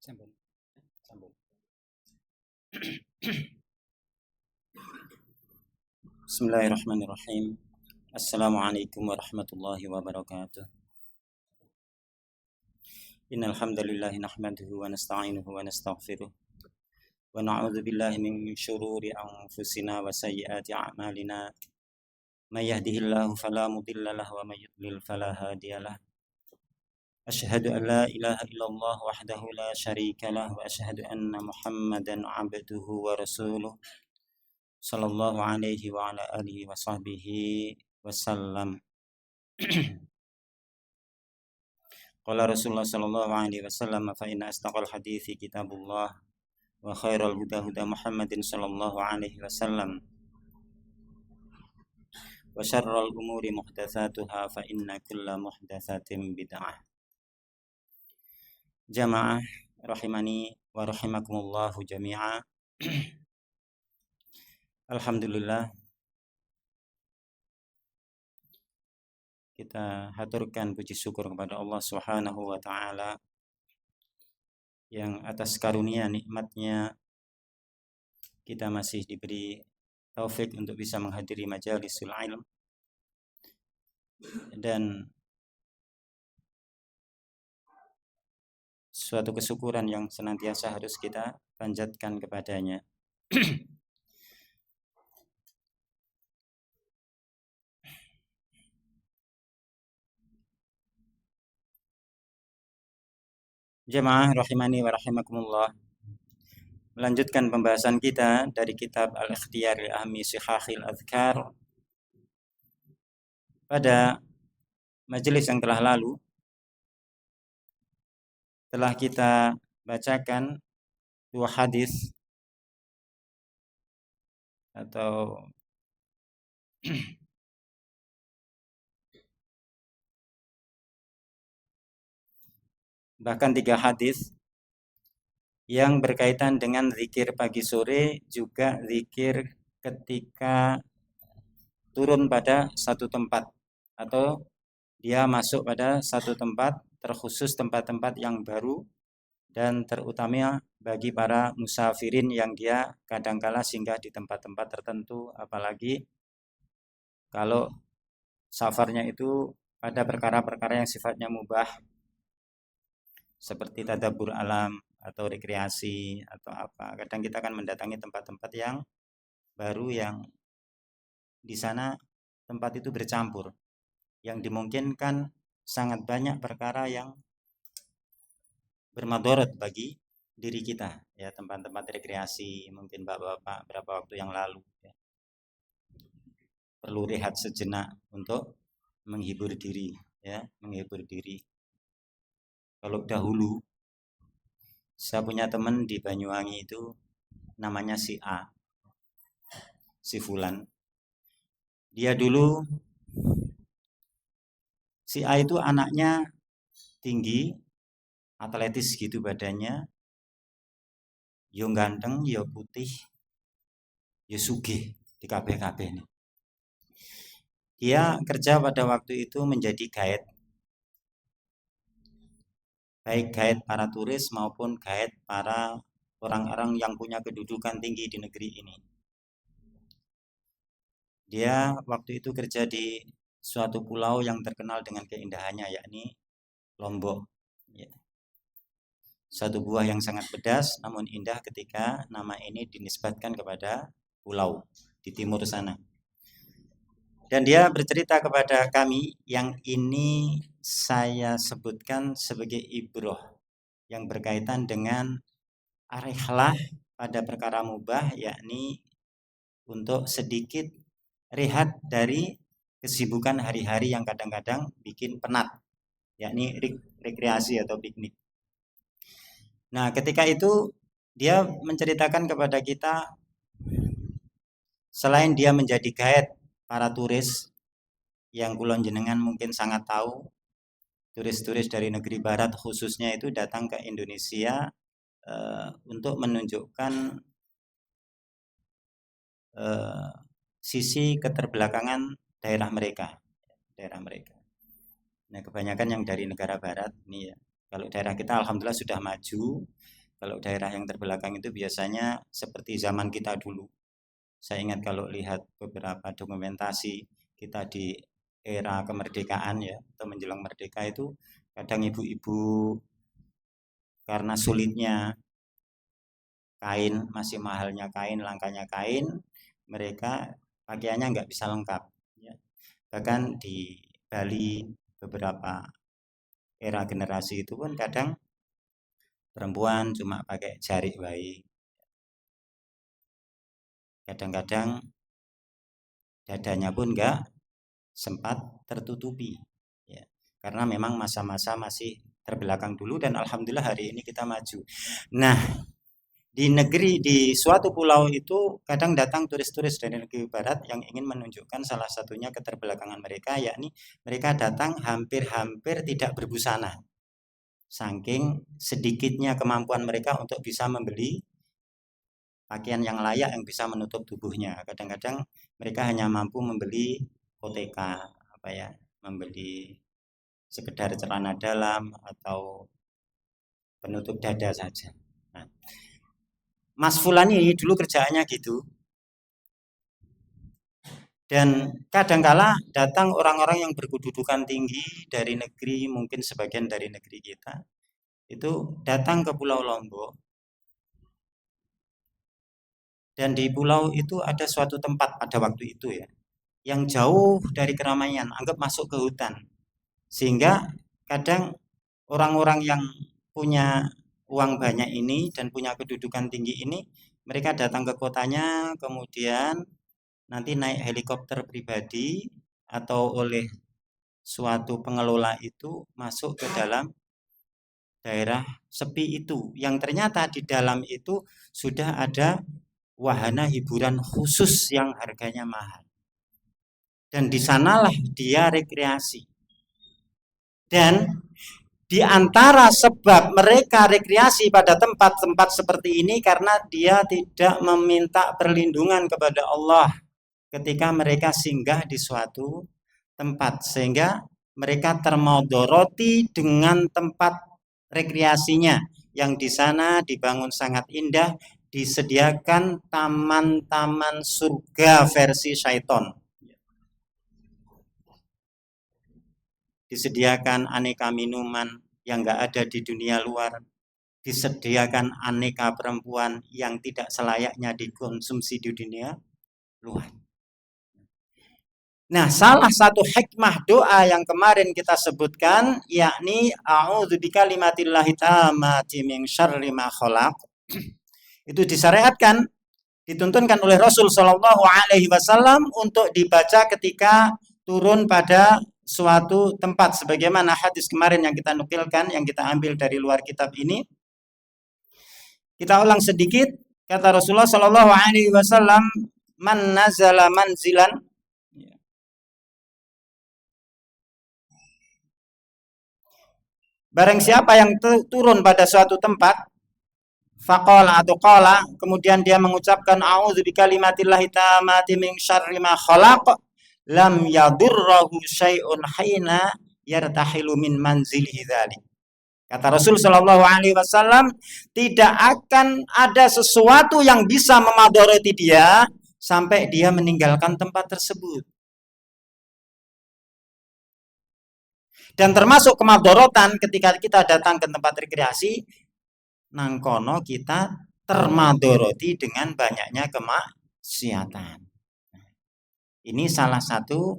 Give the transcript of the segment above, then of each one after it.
Sambung, sambung. Bismillahirrahmanirrahim. Assalamualaikum warahmatullahi wabarakatuh. Innal hamdalillah nahmaduhu wa nasta'inuhu wa nastaghfiruh wa na'udzu billahi min syururi anfusina wa sayyiati a'malina. May yahdihillahu fala mudilla lahu wa may yudlil fala hadiyalah. Asyhadu an la ilaha illallah wahdahu la syarika lah wa asyhadu anna Muhammadan 'abduhu wa rasuluh sallallahu alaihi wa ala alihi wa sahbihi wasallam. Qala Rasulullah sallallahu alaihi wasallam fa inna astaqal hadithi kitabullah wa khairal huda huda Muhammadin sallallahu alaihi wasallam wa syarral umuri muhdatsatuha fa inna kulla muhdatsatin bid'ah. Jamaah rahimani wa rahimakumullahu jami'a. Alhamdulillah, kita haturkan puji syukur kepada Allah Subhanahu wa taala yang atas karunia nikmatnya kita masih diberi taufik untuk bisa menghadiri majalisul ilm, dan suatu kesyukuran yang senantiasa harus kita panjatkan kepadanya. Jemaah rahimani wa rahimakumullah, melanjutkan pembahasan kita dari kitab Al-Ikhtiyar li Ahmi Sihahil Adhkar. Pada majelis yang telah lalu telah kita bacakan dua hadis atau bahkan 3 hadis yang berkaitan dengan zikir pagi sore, juga zikir ketika turun pada satu tempat atau dia masuk pada satu tempat, terkhusus tempat-tempat yang baru dan terutama bagi para musafirin yang dia kadangkala singgah di tempat-tempat tertentu, apalagi kalau safarnya itu pada perkara-perkara yang sifatnya mubah seperti tadabbur alam atau rekreasi atau apa. Kadang kita akan mendatangi tempat-tempat yang baru yang di sana tempat itu bercampur, yang dimungkinkan sangat banyak perkara yang bermadharat bagi diri kita, ya, tempat-tempat rekreasi. Mungkin bapak-bapak berapa waktu yang lalu ya, perlu rehat sejenak untuk menghibur diri, ya, menghibur diri. Kalau dahulu saya punya teman di Banyuwangi itu namanya si A, si Fulan. Dia dulu, si A itu anaknya tinggi, atletis gitu badannya, yo ganteng, yo putih, yo sugih di kabeh-kabeh nih. Dia kerja pada waktu itu menjadi guide, baik guide para turis maupun guide para orang-orang yang punya kedudukan tinggi di negeri ini. Dia waktu itu kerja di suatu pulau yang terkenal dengan keindahannya, yakni Lombok. Ya. Satu buah yang sangat pedas namun indah ketika nama ini dinisbatkan kepada pulau di timur sana. Dan dia bercerita kepada kami, yang ini saya sebutkan sebagai ibroh yang berkaitan dengan arihlah pada perkara mubah, yakni untuk sedikit rehat dari kesibukan hari-hari yang kadang-kadang bikin penat, yakni rekreasi atau piknik. Nah, ketika itu dia menceritakan kepada kita, selain dia menjadi guide para turis yang kulon jenengan mungkin sangat tahu, turis-turis dari negeri barat khususnya itu datang ke Indonesia untuk menunjukkan sisi keterbelakangan daerah mereka. Nah, kebanyakan yang dari negara barat nih ya. Kalau daerah kita alhamdulillah sudah maju, Kalau daerah yang terbelakang itu biasanya seperti zaman kita dulu. Saya ingat kalau lihat beberapa dokumentasi kita di era kemerdekaan ya, atau menjelang merdeka itu kadang ibu-ibu karena sulitnya kain, masih mahalnya kain, langkanya kain, mereka pakaiannya nggak bisa lengkap. Ya. Bahkan di Bali beberapa era generasi itu pun kadang perempuan cuma pakai jari bayi. Kadang-kadang dadanya pun nggak sempat tertutupi. Ya. Karena memang masa-masa masih terbelakang dulu dan alhamdulillah hari ini kita maju. Nah, di negeri di suatu pulau itu kadang datang turis-turis dari negeri barat yang ingin menunjukkan salah satunya keterbelakangan mereka, yakni mereka datang hampir-hampir tidak berbusana, saking sedikitnya kemampuan mereka untuk bisa membeli pakaian yang layak yang bisa menutup tubuhnya. Kadang-kadang mereka hanya mampu membeli OTK, apa ya, membeli sekedar celana dalam atau penutup dada saja. Nah, Mas Fulan ini dulu kerjaannya gitu. Dan kadangkala datang orang-orang yang berkedudukan tinggi dari negeri, mungkin sebagian dari negeri kita, itu datang ke Pulau Lombok. Dan di pulau itu ada suatu tempat pada waktu itu ya, yang jauh dari keramaian, anggap masuk ke hutan. Sehingga kadang orang-orang yang punya uang banyak ini dan punya kedudukan tinggi ini, mereka datang ke kotanya, kemudian nanti naik helikopter pribadi atau oleh suatu pengelola itu masuk ke dalam daerah sepi itu, yang ternyata di dalam itu sudah ada wahana hiburan khusus yang harganya mahal. Dan di sanalah dia rekreasi. Dan di antara sebab mereka rekreasi pada tempat-tempat seperti ini karena dia tidak meminta perlindungan kepada Allah ketika mereka singgah di suatu tempat, sehingga mereka termodoroti dengan tempat rekreasinya yang di sana dibangun sangat indah, disediakan taman-taman surga versi syaiton. Disediakan aneka minuman yang nggak ada di dunia luar, disediakan aneka perempuan yang tidak selayaknya dikonsumsi di dunia luar. Nah, salah satu hikmah doa yang kemarin kita sebutkan yakni a'udzu bikalimatillahi tammati min syarri ma khalaq. Itu disyariatkan, dituntunkan oleh Rasul Shallallahu alaihi wasallam untuk dibaca ketika turun pada suatu tempat sebagaimana hadis kemarin yang kita nukilkan, yang kita ambil dari luar kitab ini. Kita ulang sedikit, kata Rasulullah Shallallahu alaihi wasallam, man nazala manzilan, barang siapa yang turun pada suatu tempat, faqala atau qala, kemudian dia mengucapkan a'udzu bikalimatillahi tammati min syarri ma khalaq, lam yadurrahu syai'un haina yartahilu min manzilihi dzalik. Kata Rasul Shallallahu alaihi wasallam, tidak akan ada sesuatu yang bisa memadoroti dia sampai dia meninggalkan tempat tersebut. Dan termasuk kemadorotan ketika kita datang ke tempat rekreasi, nangkono kita termadoroti dengan banyaknya kemaksiatan. Ini salah satu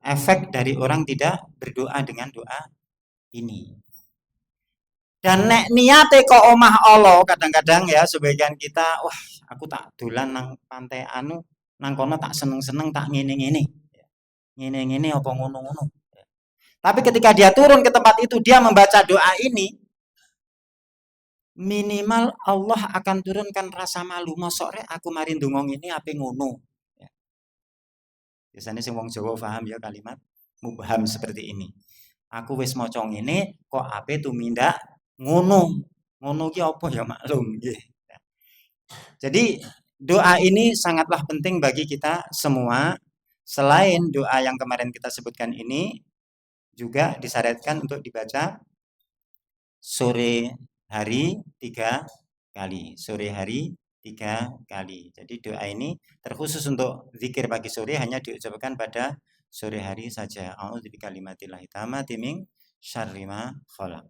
efek dari orang tidak berdoa dengan doa ini. Dan nek niate kok omah Allah, kadang-kadang ya sebagian kita, wah aku tak dolan nang pantai anu, nang kono tak seneng-seneng, tak ngene-ngene. Ngene-ngene apa ngono-ngono. Tapi ketika dia turun ke tempat itu, dia membaca doa ini, minimal Allah akan turunkan rasa malu. Mosok rek aku mari ndongong ini ape ngono. Ya. Biasanya sing wong Jawa paham ya kalimat mubham seperti ini. Aku wis maca ngene kok ape tumindak ngono. Ngono ki apa ya maklum nggih. Jadi doa ini sangatlah penting bagi kita semua. Selain doa yang kemarin kita sebutkan ini, juga disyariatkan untuk dibaca sore hari 3 kali, sore hari 3 kali. Jadi doa ini terkhusus untuk zikir pagi sore hanya diucapkan pada sore hari saja. A'udzu bikalimatillahi tammati min syarri ma khalaq.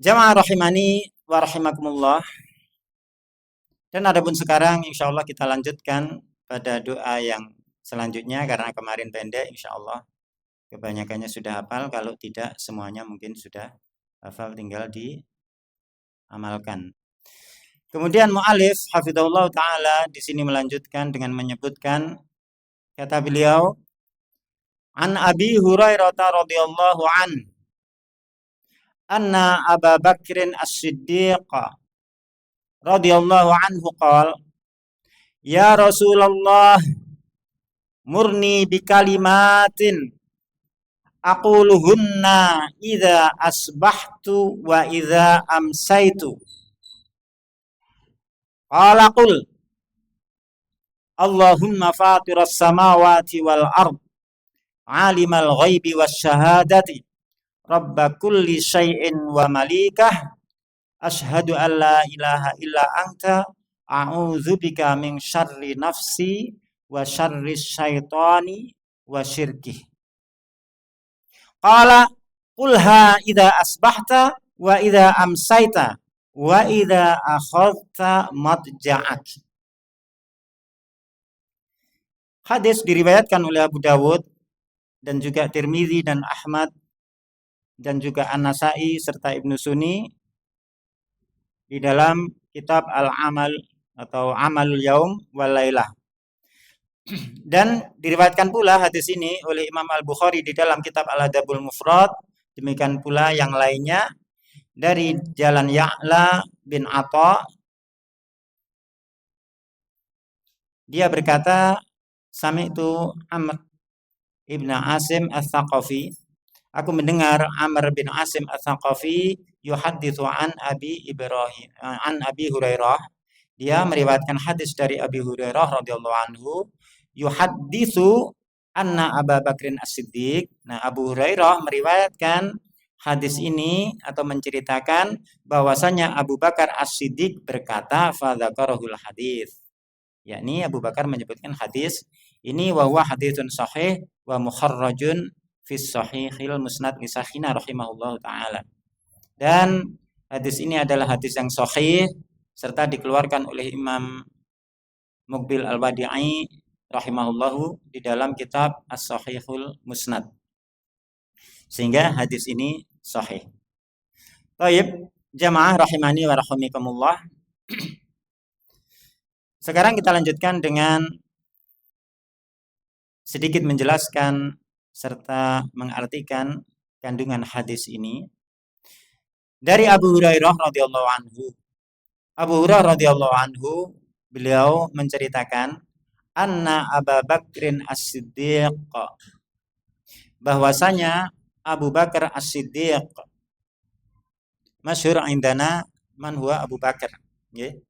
Jamaah rahimani wa rahimakumullah. Dan adapun sekarang insya Allah kita lanjutkan pada doa yang selanjutnya karena kemarin pendek insya Allah kebanyakannya sudah hafal, kalau tidak semuanya mungkin sudah hafal, tinggal diamalkan. Kemudian mu'alif hafizahullah ta'ala di sini melanjutkan dengan menyebutkan, kata beliau, an Abi Hurairah radhiyallahu an anna Abu Bakrin as-Siddiq radhiyallahu anhu qala ya Rasulullah murni bikalimatin aquluhunna idza asbahtu wa idza amsaitu. Qala qul Allahumma fatiras samawati wal ard alimal ghaibi wasyahadati rabba kulli syai'in wa malikah asyhadu an la ilaha illa anta a'udzubika min syarri nafsi wa syarri syaitani wa syirkih. Qala qulha idza asbahta wa idza amsaita wa idza akhadta madja'ak. Hadis diriwayatkan oleh Abu Dawud dan juga Tirmizi dan Ahmad dan juga An-Nasa'i serta Ibnu Sunni di dalam kitab Al-Amal atau Amalul Yaum wal Lailah. Dan diriwayatkan pula hadis ini oleh Imam Al-Bukhari di dalam kitab Al-Adabul Mufrad, demikian pula yang lainnya dari jalan Ya'la bin Atha. Dia berkata, sami'tu Amr ibn Asim Ats-Tsaqafi, aku mendengar Amr bin Asim Ats-Tsaqafi yuhadditsu an Abi Hurairah. Dia meriwayatkan hadis dari Abi Hurairah radhiyallahu anhu, yuhadditsu anna Abu Bakrin As-Siddiq. Nah, Abu Hurairah meriwayatkan hadis ini atau menceritakan bahwasanya Abu Bakar As-Siddiq berkata fa dzakarahul hadis. Yakni Abu Bakar menyebutkan hadis ini wa huwa haditsun sahih wa mukharrajun fi sahihil musnad li Sakhina rahimahullahu taala. Dan hadis ini adalah hadis yang sahih serta dikeluarkan oleh Imam Muqbil Al-Wadi'i rahimahullahu di dalam kitab As-Sahihul Musnad. Sehingga hadis ini sahih. Baik, jamaah rahimani wa rahimakumullah. Sekarang kita lanjutkan dengan sedikit menjelaskan serta mengartikan kandungan hadis ini. Dari Abu Hurairah radhiyallahu anhu. Abu Hurairah radhiyallahu anhu, beliau menceritakan anna Abu Bakrin As-Siddiq, bahwasanya Abu Bakar As-Siddiq, masyhur indana man huwa Abu Bakar, okay?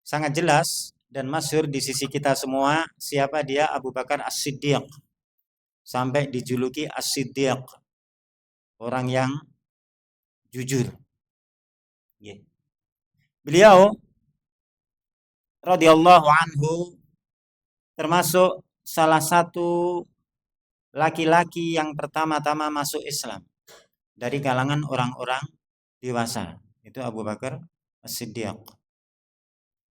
Sangat jelas dan masyhur di sisi kita semua siapa dia Abu Bakar As-Siddiq, sampai dijuluki As-Siddiq, orang yang jujur. Okay. Beliau radhiyallahu anhu termasuk salah satu laki-laki yang pertama-tama masuk Islam dari kalangan orang-orang dewasa. Itu Abu Bakar As-Siddiq.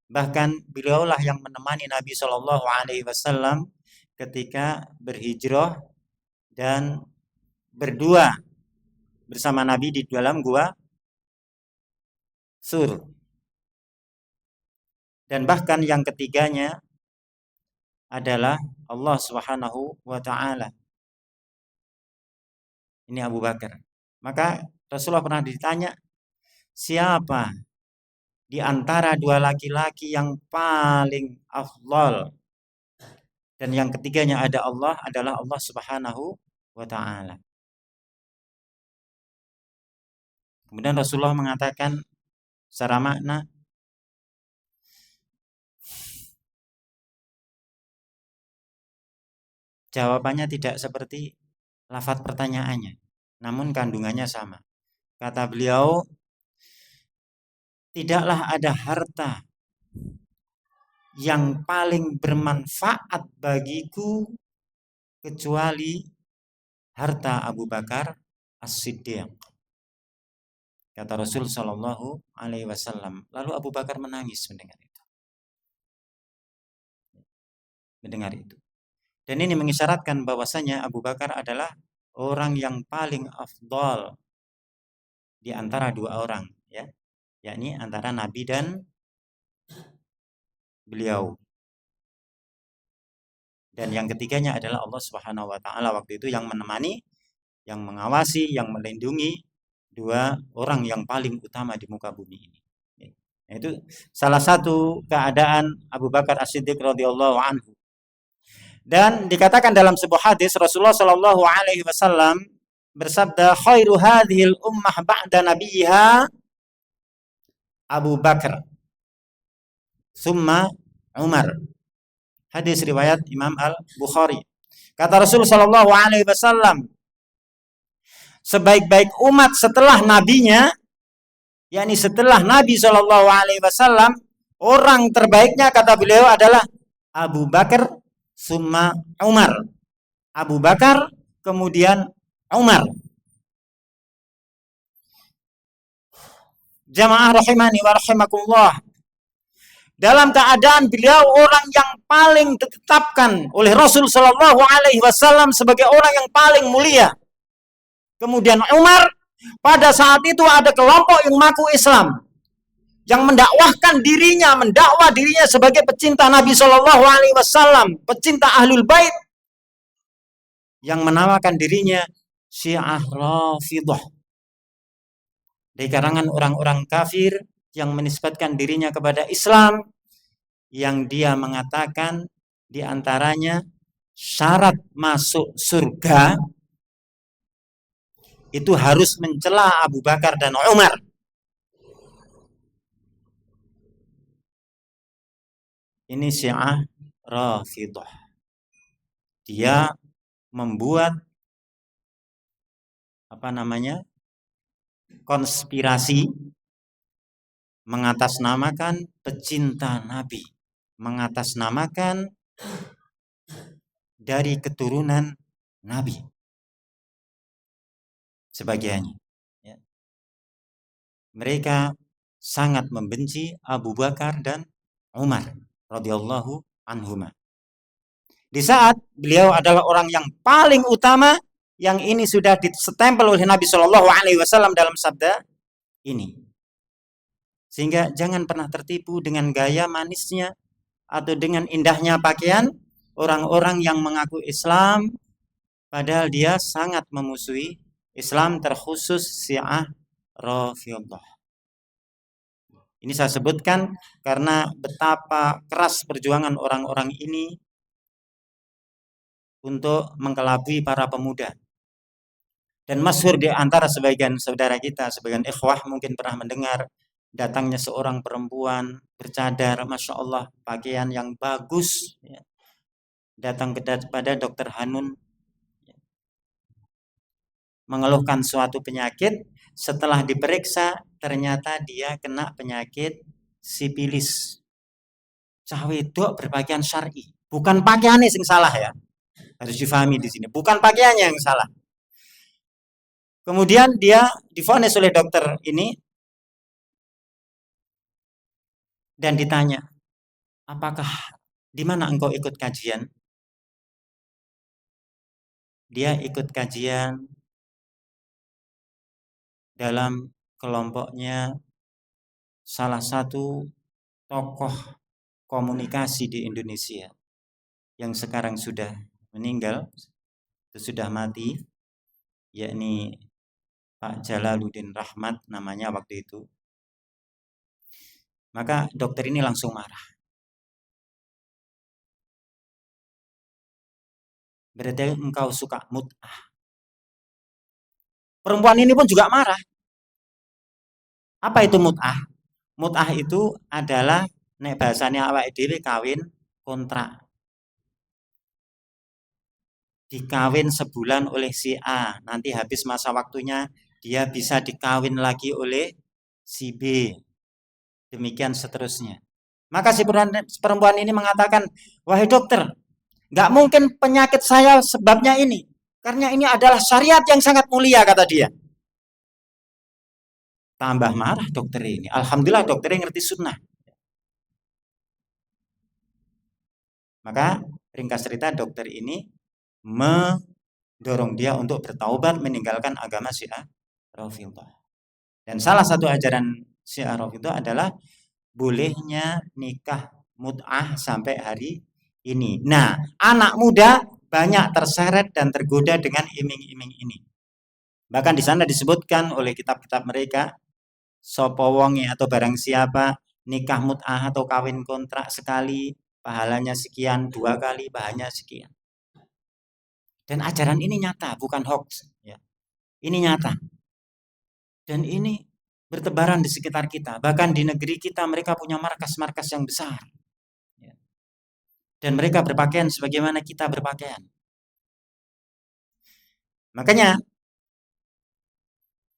Bahkan beliaulah yang menemani Nabi Shallallahu Alaihi Wasallam ketika berhijrah dan berdua bersama Nabi di dalam gua Sur. Dan bahkan yang ketiganya adalah Allah Subhanahu wa taala. Ini Abu Bakar. Maka Rasulullah pernah ditanya, siapa di antara dua laki-laki yang paling afdal dan yang ketiganya ada Allah, adalah Allah Subhanahu wa taala. Kemudian Rasulullah mengatakan secara makna, jawabannya tidak seperti lafaz pertanyaannya. namun kandungannya sama. Kata beliau, tidaklah ada harta yang paling bermanfaat bagiku kecuali harta Abu Bakar As-Siddiq. Kata Rasul Shallallahu Alaihi Wasallam. Lalu Abu Bakar menangis mendengar itu. Dan ini mengisyaratkan bahwasanya Abu Bakar adalah orang yang paling afdal di antara dua orang, ya, yakni antara Nabi dan beliau. Dan yang ketiganya adalah Allah Subhanahu wa taala waktu itu yang menemani, yang mengawasi, yang melindungi dua orang yang paling utama di muka bumi ini. Itu salah satu keadaan Abu Bakar As-Siddiq radhiyallahu anhu. Dan dikatakan dalam sebuah hadis Rasulullah Shallallahu alaihi wasallam bersabda, khairu hadhil ummah ba'da nabiyha Abu Bakar summa Umar. Hadis riwayat Imam Al-Bukhari. Kata Rasul Shallallahu alaihi wasallam, sebaik-baik umat setelah nabinya, yakni setelah Nabi Shallallahu alaihi wasallam, orang terbaiknya kata beliau adalah Abu Bakar summa Umar. Abu Bakar kemudian Umar. Jamaah rahimani wa rahimakumullah. Dalam keadaan beliau orang yang paling ditetapkan oleh Rasul Shallallahu alaihi wasallam sebagai orang yang paling mulia. Kemudian Umar, pada saat itu ada kelompok yang mengaku Islam, yang mendakwahkan dirinya, mendakwa dirinya sebagai pecinta Nabi Shallallahu alaihi wasallam, pecinta Ahlul Bait, yang menamakan dirinya Syiah Rafidah. Dari karangan orang-orang kafir yang menisbatkan dirinya kepada Islam, yang dia mengatakan diantaranya syarat masuk surga itu harus mencela Abu Bakar dan Umar. Ini Syiah Rafidah. Dia membuat konspirasi mengatasnamakan pecinta Nabi, mengatasnamakan dari keturunan Nabi sebagiannya, ya. Mereka sangat membenci Abu Bakar dan Umar radhiyallahu anhuma. Di saat beliau adalah orang yang paling utama, yang ini sudah ditempel oleh Nabi Shallallahu alaihi wasallam dalam sabda ini. Sehingga jangan pernah tertipu dengan gaya manisnya atau dengan indahnya pakaian orang-orang yang mengaku Islam, padahal dia sangat memusuhi Islam, terkhusus Syiah Rafidhah. Ini saya sebutkan karena betapa keras perjuangan orang-orang ini untuk mengkelabui para pemuda. Dan masyhur di antara sebagian saudara kita, sebagian ikhwah mungkin pernah mendengar datangnya seorang perempuan bercadar, Masya Allah, pakaian yang bagus, ya, datang kepada Dokter Hanun, ya, mengeluhkan suatu penyakit. Setelah diperiksa ternyata dia kena penyakit sipilis. Cah wedok berpakaian syar'i, bukan pakaiannya yang salah, ya, harus difahami di sini, bukan pakaiannya yang salah. Kemudian dia divonis oleh dokter ini dan ditanya, apakah di mana engkau ikut kajian? Dia ikut kajian dalam kelompoknya salah satu tokoh komunikasi di Indonesia yang sekarang sudah meninggal, sudah mati, yakni Pak Jalaluddin Rahmat namanya waktu itu. Maka dokter ini langsung marah. Berarti engkau suka mut'ah. Perempuan ini pun juga marah. Apa itu mut'ah? Mut'ah itu adalah nek bahasanya awake dhewe kawin kontrak. dikawin sebulan oleh si A, nanti habis masa waktunya dia bisa dikawin lagi oleh si B, demikian seterusnya. Maka si perempuan ini mengatakan, wahai dokter, nggak mungkin penyakit saya sebabnya ini, karena ini adalah syariat yang sangat mulia, kata dia. Tambah marah dokter ini. Alhamdulillah dokter yang ngerti sunnah. Maka ringkas cerita dokter ini mendorong dia untuk bertaubat meninggalkan agama Syiah Rafidhah. Dan salah satu ajaran Syiah Rafidhah adalah bolehnya nikah mut'ah sampai hari ini. Nah, anak muda banyak terseret dan tergoda dengan iming-iming ini. Bahkan di sana disebutkan oleh kitab-kitab mereka, sapa wonge atau barang siapa nikah mut'ah atau kawin kontrak sekali, pahalanya sekian, 2 kali pahalanya sekian. Dan ajaran ini nyata, bukan hoax. Ya. Ini nyata. Dan ini bertebaran di sekitar kita. Bahkan di negeri kita mereka punya markas-markas yang besar. Ya. Dan mereka berpakaian sebagaimana kita berpakaian. Makanya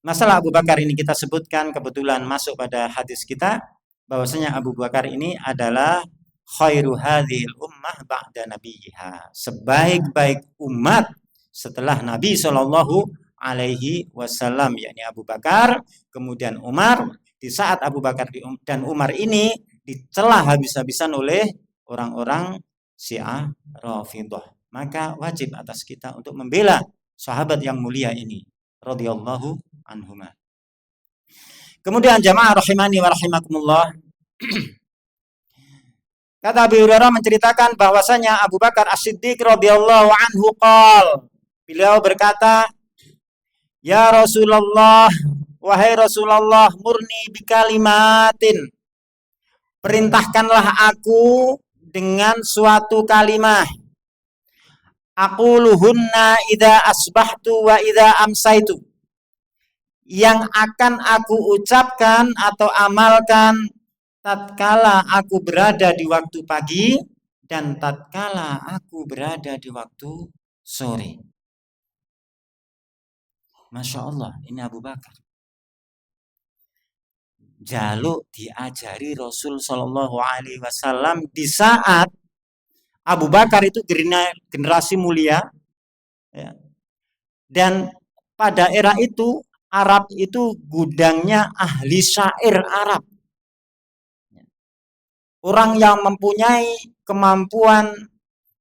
masalah Abu Bakar ini kita sebutkan kebetulan masuk pada hadis kita, bahwasanya Abu Bakar ini adalah khairu hadhil ummah ba'da nabiyha, sebaik-baik umat setelah Nabi Shallallahu alaihi wasallam, yakni Abu Bakar, kemudian Umar. Di saat Abu Bakar dan Umar ini dicela habis-habisan oleh orang-orang Syiah Rafidhah, maka wajib atas kita untuk membela sahabat yang mulia ini radhiyallahu anhuma. Kemudian jamaah rahimani wa rahimakumullah, kata Abu Hurairah menceritakan bahwasanya Abu Bakar As-Siddiq radhiyallahu anhu qol, beliau berkata, ya Rasulullah, wahai Rasulullah, murni bikalimatin, perintahkanlah aku dengan suatu kalimat, aquluhunna idza asbahtu wa idza amsaitu, yang akan aku ucapkan atau amalkan tatkala aku berada di waktu pagi dan tatkala aku berada di waktu sore. Masya Allah, ini Abu Bakar. Jaluk diajari Rasul Shallallahu Alaihi Wasallam di saat Abu Bakar itu generasi mulia, ya. Dan pada era itu Arab itu gudangnya ahli syair Arab. Orang yang mempunyai kemampuan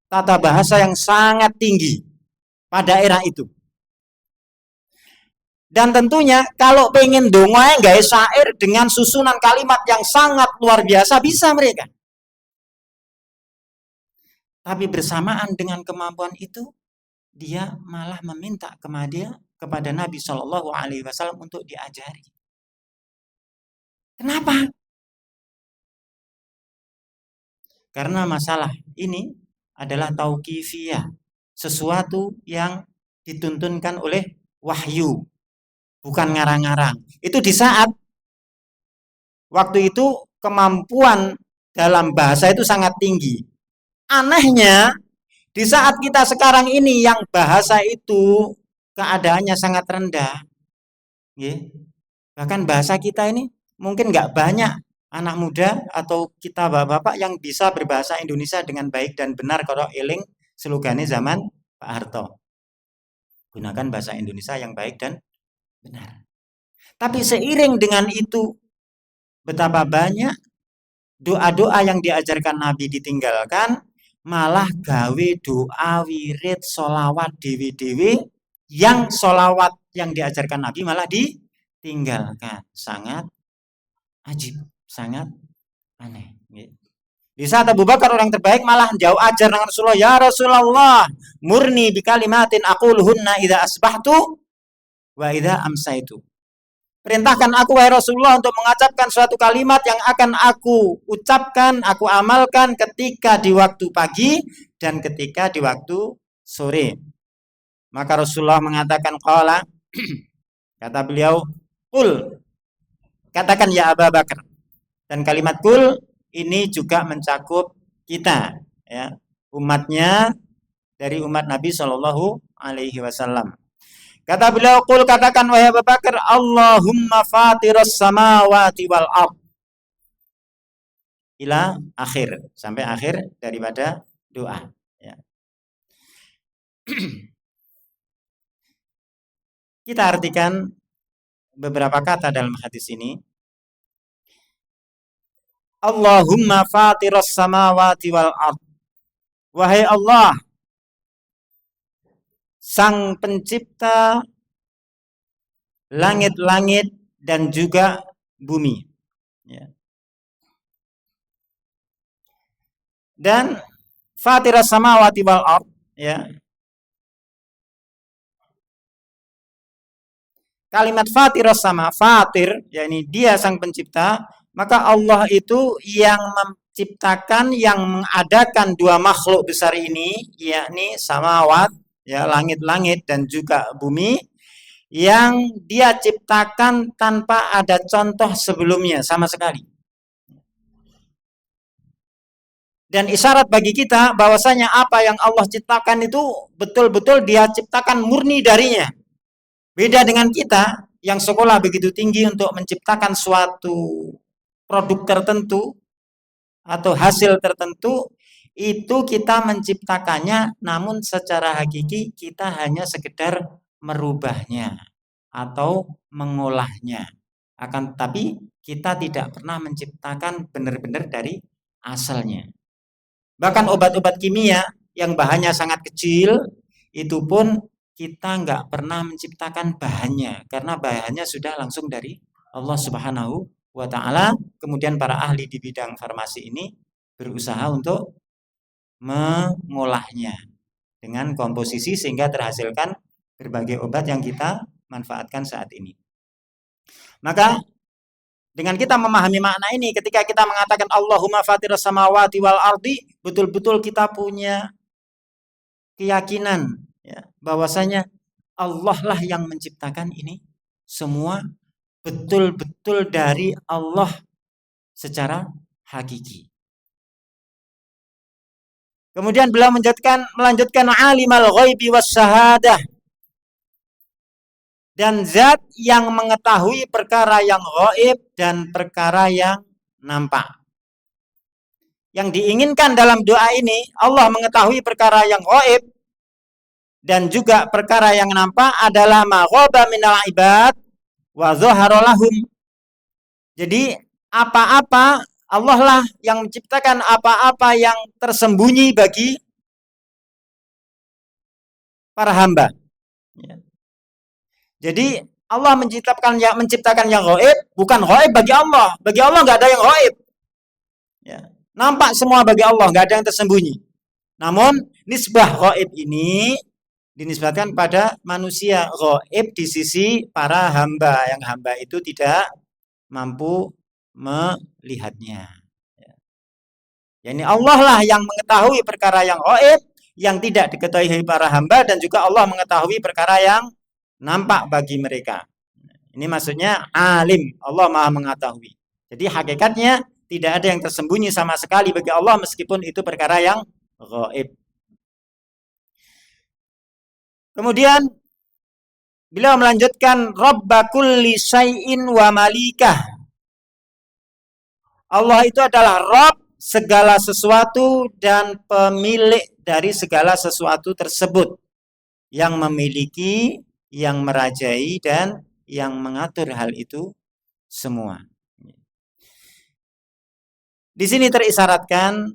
tata bahasa yang sangat tinggi pada era itu. Dan tentunya kalau pengen dongae nggak syair dengan susunan kalimat yang sangat luar biasa, bisa mereka. Tapi bersamaan dengan kemampuan itu, dia malah meminta kepada Nabi Shallallahu Alaihi Wasallam untuk diajari. Kenapa? Karena masalah ini adalah tauqifiyah, sesuatu yang dituntunkan oleh wahyu, bukan ngarang-ngarang. Itu di saat waktu itu kemampuan dalam bahasa itu sangat tinggi. Anehnya, di saat kita sekarang ini yang bahasa itu keadaannya sangat rendah, ya. Bahkan bahasa kita ini mungkin nggak banyak anak muda atau kita bapak-bapak yang bisa berbahasa Indonesia dengan baik dan benar. Kalau eling slogannya zaman Pak Harto, gunakan bahasa Indonesia yang baik dan benar. Tapi seiring dengan itu, betapa banyak doa-doa yang diajarkan Nabi ditinggalkan, malah gawe doa wirid solawat dewi-dewi, yang solawat yang diajarkan Nabi malah ditinggalkan. Sangat ajib, sangat aneh. Di saat Abu Bakar orang terbaik malah jauh ajar dengan Rasulullah, ya Rasulullah, murni bikalimatin aquluhunna idza asbahtu wa idza amsaitu. Perintahkan aku wahai Rasulullah untuk mengucapkan suatu kalimat yang akan aku ucapkan, aku amalkan ketika di waktu pagi dan ketika di waktu sore. Maka Rasulullah mengatakan qala, kata beliau, qul, katakan ya Abu Bakar. Dan kalimat qul ini juga mencakup kita, ya, umatnya dari umat Nabi Shallallahu Alaihi Wasallam. Kata beliau, "Qul," katakan wahai Abu Bakar, "Allahumma fatiras samawati wal ard." Ila akhir, sampai akhir daripada doa. Ya. Kita artikan beberapa kata dalam hadis ini. Allahumma fatiras samawati wal ard. Wahai Allah, sang pencipta langit-langit dan juga bumi. Ya. Dan fatiras samawati wal ard, ya. Kalimat fatiras sama, fatir, yakni dia sang pencipta, maka Allah itu yang menciptakan, yang mengadakan dua makhluk besar ini, yakni samawat, ya, langit-langit dan juga bumi, yang dia ciptakan tanpa ada contoh sebelumnya sama sekali. Dan isyarat bagi kita bahwasanya apa yang Allah ciptakan itu betul-betul dia ciptakan murni darinya. Beda dengan kita yang sekolah begitu tinggi untuk menciptakan suatu produk tertentu atau hasil tertentu, itu kita menciptakannya, namun secara hakiki kita hanya sekedar merubahnya atau mengolahnya. Akan tetapi kita tidak pernah menciptakan benar-benar dari asalnya. Bahkan obat-obat kimia yang bahannya sangat kecil, itu pun kita nggak pernah menciptakan bahannya, karena bahannya sudah langsung dari Allah Subhanahu wa Ta'ala. Kemudian para ahli di bidang farmasi ini berusaha untuk mengolahnya dengan komposisi sehingga terhasilkan berbagai obat yang kita manfaatkan saat ini. Maka dengan kita memahami makna ini, ketika kita mengatakan Allahumma fatiras samawati wal ardi, betul-betul kita punya keyakinan, ya, bahwasanya Allah lah yang menciptakan ini semua, betul-betul dari Allah secara hakiki. Kemudian beliau melanjutkan alimal ghaibi was syahadah, dan zat yang mengetahui perkara yang gaib dan perkara yang nampak. Yang diinginkan dalam doa ini, Allah mengetahui perkara yang gaib dan juga perkara yang nampak adalah ma ghaba minal ibad wa dhahara lahum. Jadi apa-apa, Allah lah yang menciptakan apa-apa yang tersembunyi bagi para hamba. Ya. Jadi Allah menciptakan yang gaib, bukan gaib bagi Allah. Bagi Allah nggak ada yang gaib. Ya. Nampak semua bagi Allah, nggak ada yang tersembunyi. Namun nisbah gaib ini dinisbatkan pada manusia, gaib di sisi para hamba, yang hamba itu tidak mampu melihatnya. Yani Allah lah yang mengetahui perkara yang gaib yang tidak diketahui para hamba, dan juga Allah mengetahui perkara yang nampak bagi mereka. Ini maksudnya alim, Allah Maha mengetahui. Jadi hakikatnya tidak ada yang tersembunyi sama sekali bagi Allah, meskipun itu perkara yang gaib. Kemudian beliau melanjutkan Rabba kulli syai'in wa malikah. Allah itu adalah Rabb segala sesuatu dan pemilik dari segala sesuatu tersebut, yang memiliki, yang merajai, dan yang mengatur hal itu semua. Di sini terisaratkan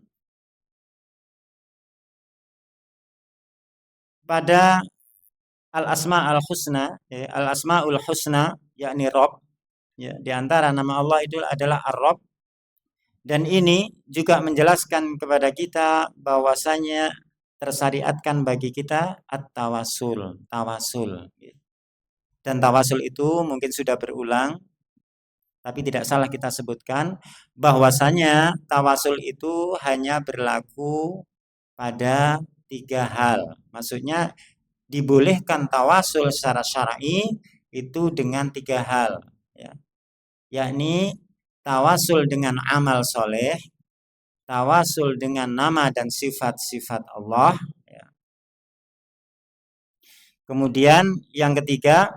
pada al-asma al-husna, al-asmaul husna, yakni Rabb, ya, di antara nama Allah itu adalah Ar-Rabb. Dan ini juga menjelaskan kepada kita bahwasanya tersyariatkan bagi kita at-tawasul, tawasul. Dan tawasul itu mungkin sudah berulang, tapi tidak salah kita sebutkan bahwasanya tawasul itu hanya berlaku pada 3 hal. Maksudnya dibolehkan tawasul secara syar'i itu dengan 3 hal, ya. Yakni tawasul dengan amal soleh, tawasul dengan nama dan sifat-sifat Allah, ya, Kemudian yang ketiga,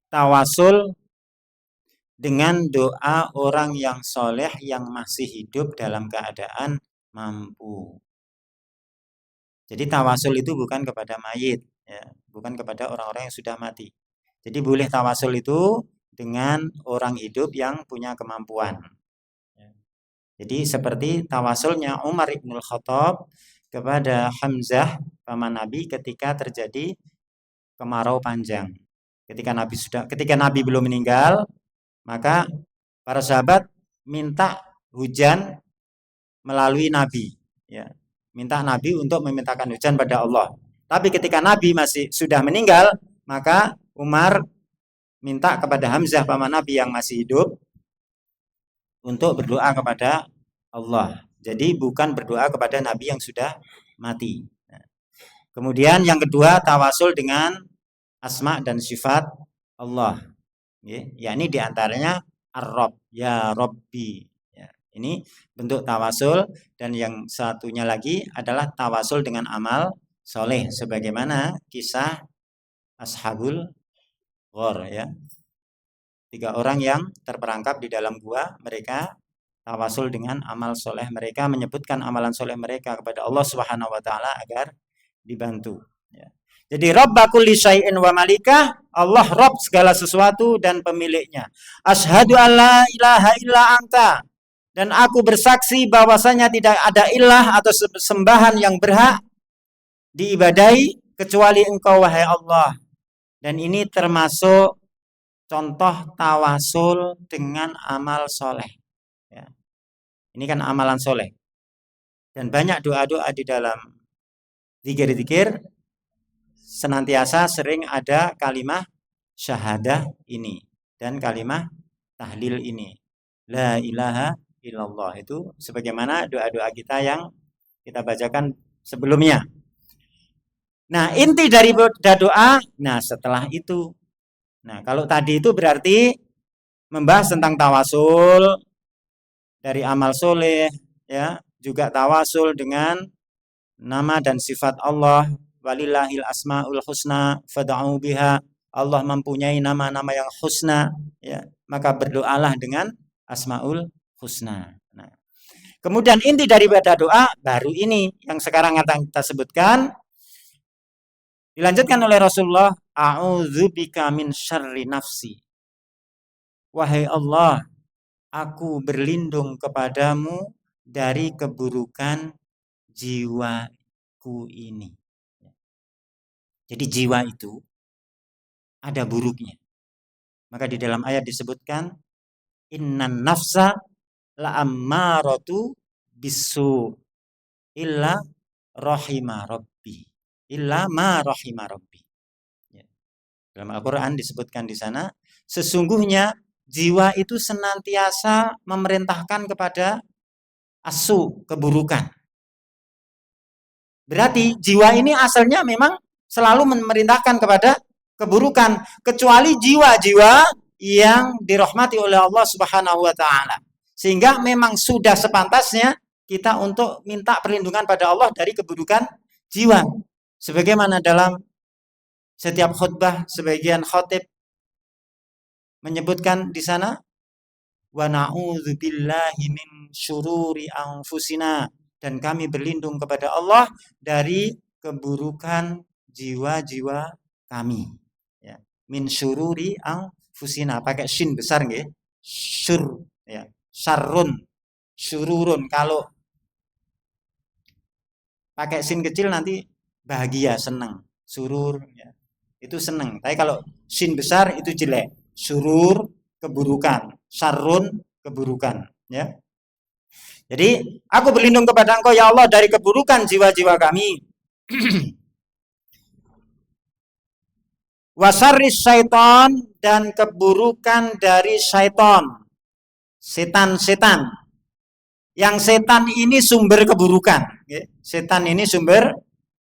tawasul dengan doa orang yang soleh yang masih hidup dalam keadaan mampu. Jadi tawasul itu bukan kepada mayit, ya, bukan kepada orang-orang yang sudah mati. Jadi boleh tawasul itu dengan orang hidup yang punya kemampuan. Jadi seperti tawasulnya Umar ibnul Khattab kepada Hamzah paman Nabi ketika terjadi kemarau panjang. Ketika Nabi belum meninggal, maka para sahabat minta hujan melalui Nabi, ya. Minta Nabi untuk memintakan hujan pada Allah. Tapi ketika Nabi sudah meninggal, maka Umar minta kepada Hamzah paman Nabi yang masih hidup untuk berdoa kepada Allah. Jadi bukan berdoa kepada Nabi yang sudah mati. Kemudian yang kedua, tawasul dengan asma dan sifat Allah. Yakni diantaranya Ar-Rabb, ya Rabbi. Ya, ini bentuk tawasul. Dan yang satunya lagi adalah tawasul dengan amal soleh. Sebagaimana kisah Ashabul Ghor, ya. 3 orang yang terperangkap di dalam gua, mereka tawasul dengan amal soleh mereka, menyebutkan amalan soleh mereka kepada Allah Subhanahu wa taala agar dibantu, ya. Jadi Rabb kulli syai'in wa malikah, Allah Rabb segala sesuatu dan pemiliknya. Asyhadu alla ilaha illa anta, dan aku bersaksi bahwasanya tidak ada ilah atau sembahan yang berhak diibadahi kecuali Engkau wahai Allah. Dan ini termasuk contoh tawasul dengan amal soleh, ya. Ini kan amalan soleh. Dan banyak doa-doa di dalam zikir-zikir senantiasa sering ada kalimah syahadah ini dan kalimah tahlil ini. La ilaha illallah, itu sebagaimana doa-doa kita yang kita bacakan sebelumnya. Nah, inti dari doa, nah setelah itu. Nah, kalau tadi itu berarti membahas tentang tawasul dari amal soleh, ya, juga tawasul dengan nama dan sifat Allah. Walillahil asmaul husna fad'u biha. Allah mempunyai nama-nama yang husna, ya, maka berdoalah dengan asmaul husna. Nah, kemudian inti daripada doa baru ini yang sekarang akan kita sebutkan, dilanjutkan oleh Rasulullah, a'udzubika min syarri nafsi. Wahai Allah, aku berlindung kepadamu dari keburukan jiwaku ini. Jadi jiwa itu ada buruknya. Maka di dalam ayat disebutkan, innan nafsa la'ammaratu bisu illa rahima rabbi. Illa ma rahima rabbi. Ya. Dalam Al-Quran disebutkan di sana, sesungguhnya jiwa itu senantiasa memerintahkan kepada asu, keburukan. Berarti jiwa ini asalnya memang selalu memerintahkan kepada keburukan, kecuali jiwa-jiwa yang dirahmati oleh Allah Subhanahu wa taala. Sehingga memang sudah sepantasnya kita untuk minta perlindungan pada Allah dari keburukan jiwa. Sebagaimana dalam setiap khutbah sebagian khatib menyebutkan di sana, wa na'udzubillahi min syururi anfusina, dan kami berlindung kepada Allah dari keburukan jiwa-jiwa kami, ya. Min syururi anfusina, pakai shin besar nggih. Syur, ya. Syarrun, syururun. Kalau pakai sin kecil nanti bahagia, senang. Surur, ya. Itu senang. Tapi kalau sin besar itu jelek. Surur, keburukan. Syarrun, keburukan, ya. Jadi aku berlindung kepada Engkau ya Allah dari keburukan jiwa-jiwa kami. Wasarris syaitan, dan keburukan dari syaitan. Setan-setan. Yang setan ini sumber keburukan. Setan ini sumber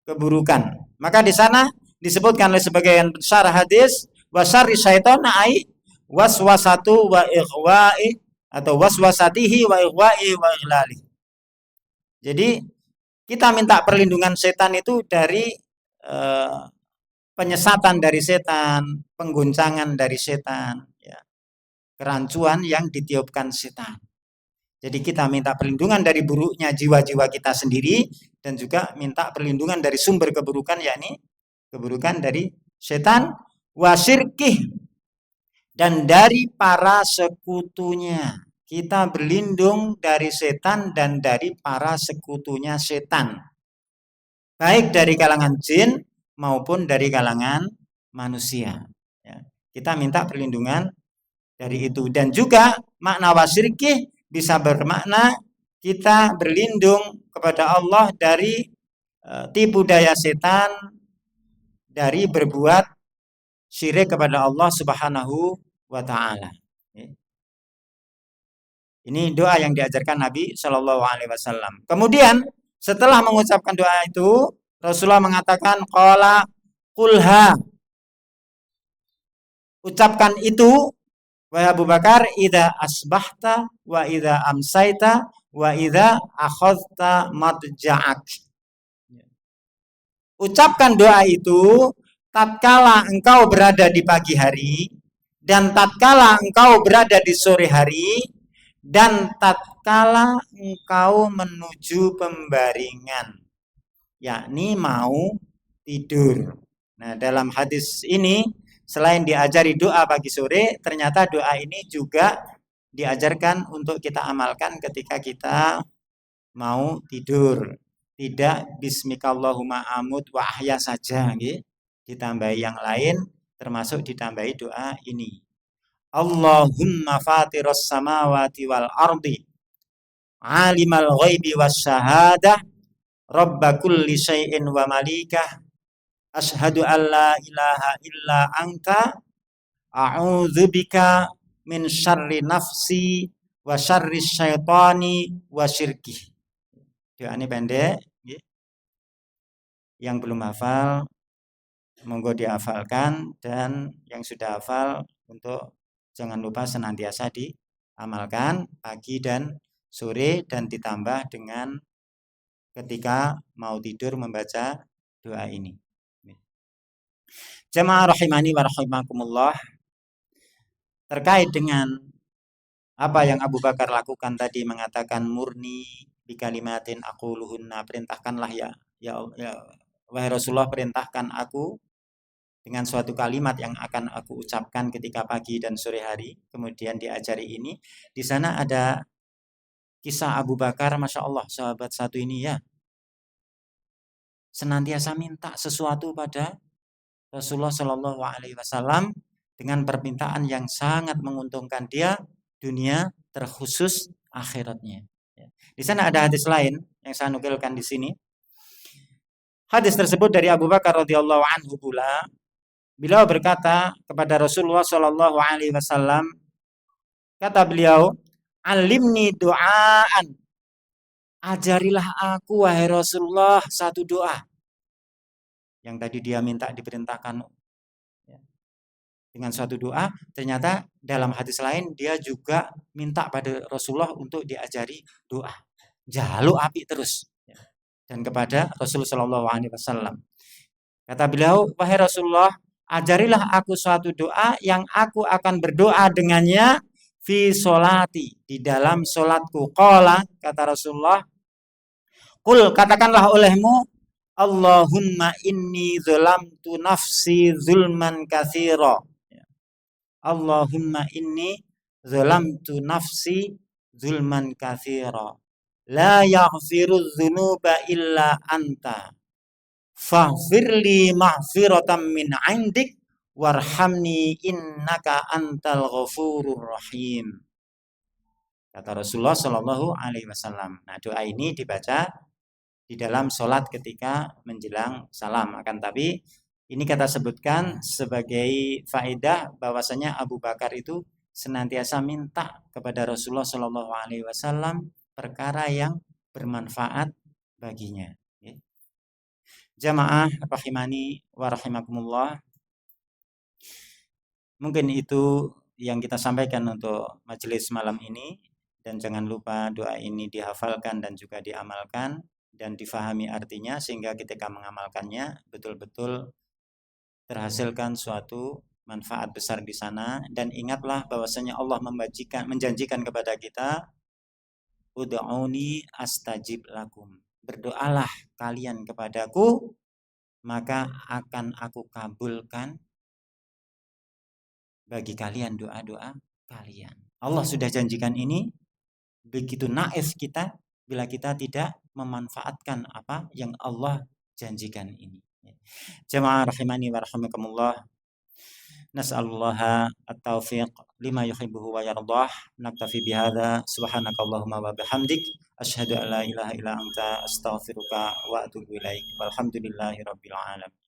keburukan. Maka di sana disebutkan oleh sebagian syarah hadis, wasarris syaitan ai waswasatu wa ighwa'i, atau waswasatihi wa ighwa'i wa ighlali. Jadi Kita minta perlindungan setan itu dari penyesatan dari setan, pengguncangan dari setan, ya, kerancuan yang ditiupkan setan. Jadi kita minta perlindungan dari buruknya jiwa-jiwa kita sendiri dan juga minta perlindungan dari sumber keburukan, yakni keburukan dari setan, wasyirkih, dan dari para sekutunya. Kita berlindung dari setan dan dari para sekutunya setan, baik dari kalangan jin maupun dari kalangan manusia. Ya. Kita minta perlindungan dari itu. Dan juga makna wasyirkih bisa bermakna kita berlindung kepada Allah dari tipu daya setan, dari berbuat syirik kepada Allah Subhanahu wa taala. Ini doa yang diajarkan Nabi Shallallahu alaihi wasallam. Kemudian setelah mengucapkan doa itu, Rasulullah mengatakan qala kulha, ucapkan itu wahai Abu Bakar, idza asbahta wa idza amsaita wa idza akhadta madja'ak. Ucapkan doa itu tatkala engkau berada di pagi hari dan tatkala engkau berada di sore hari dan tatkala engkau menuju pembaringan, yakni mau tidur. Nah, dalam hadis ini selain diajari doa pagi sore, ternyata doa ini juga diajarkan untuk kita amalkan ketika kita mau tidur. Tidak bismikallahumma amut wa ahya saja, ditambahi yang lain, termasuk ditambahi doa ini. Allahumma fatiras samawati wal ardi alimal ghaibi was syahadah rabba kulli syai'in wa malikah asyhadu an la ilaha illa anta a'udzubika min syarri nafsi wa syarri syaitani wa syirki. Doa ini pendek. Yang belum hafal monggo dihafalkan, dan yang sudah hafal untuk jangan lupa senantiasa diamalkan pagi dan sore, dan ditambah dengan ketika mau tidur membaca doa ini. Jamaah rahimani wa rahimakumullah, terkait dengan apa yang Abu Bakar lakukan tadi, mengatakan murni bi kalimatin aquluhunna, perintahkanlah ya wahai Rasulullah, perintahkan aku dengan suatu kalimat yang akan aku ucapkan ketika pagi dan sore hari. Kemudian diajari ini. Di sana ada kisah Abu Bakar, Masya Allah, sahabat satu ini ya, senantiasa minta sesuatu pada Rasulullah Shallallahu Alaihi Wasallam dengan permintaan yang sangat menguntungkan dia dunia, terkhusus akhiratnya. Di sana ada hadis lain yang saya nukilkan di sini. Hadis tersebut dari Abu Bakar radhiyallahu anhu pula. Beliau berkata kepada Rasulullah Shallallahu Alaihi Wasallam, kata beliau, alimni doaan, ajarilah aku wahai Rasulullah satu doa. Yang tadi dia minta diperintahkan dengan suatu doa, ternyata dalam hadis lain dia juga minta pada Rasulullah untuk diajari doa. Jaluk api terus. Dan kepada Rasulullah Shallallahu Alaihi Wasallam, kata beliau, wahai Rasulullah, ajarilah aku suatu doa yang aku akan berdoa dengannya fi sholati, di dalam solatku. Qala, kata Rasulullah, kul, katakanlah olehmu, Allahumma inni zalamtu nafsi zulman katsira. Allahumma inni zalamtu nafsi zulman katsira. La yaghfiru dzunuba illa anta. Faghfirli maghfiratan min 'indik warhamni innaka antal ghafurur rahim. Kata Rasulullah Shallallahu Alaihi Wasallam. Nah, doa ini dibaca di dalam sholat ketika menjelang salam. Akan tapi ini kita sebutkan sebagai faedah bahwasanya Abu Bakar itu senantiasa minta kepada Rasulullah Shallallahu Alaihi Wasallam perkara yang bermanfaat baginya. Jamaah rahimani wa rahimakumullah, mungkin itu yang kita sampaikan untuk majelis malam ini, dan jangan lupa doa ini dihafalkan dan juga diamalkan. dan difahami artinya, sehingga ketika mengamalkannya betul-betul terhasilkan suatu manfaat besar di sana. Dan ingatlah bahwasanya Allah menjanjikan kepada kita, ud'uni astajib lakum, berdoalah kalian kepadaku maka akan aku kabulkan bagi kalian doa-doa kalian. Allah sudah janjikan ini. Begitu naif kita bila kita tidak memanfaatkan apa yang Allah janjikan ini. Jamaah rahimani wa rahimakumullah. Nas'alullaha at-taufiq lima yuhibbuhu wa yardah. Naktafi bihadza, subhanakallahumma wa bihamdik, asyhadu an la ilaha illa anta, astaghfiruka wa atubu ilaik. Walhamdulillahi rabbil alamin.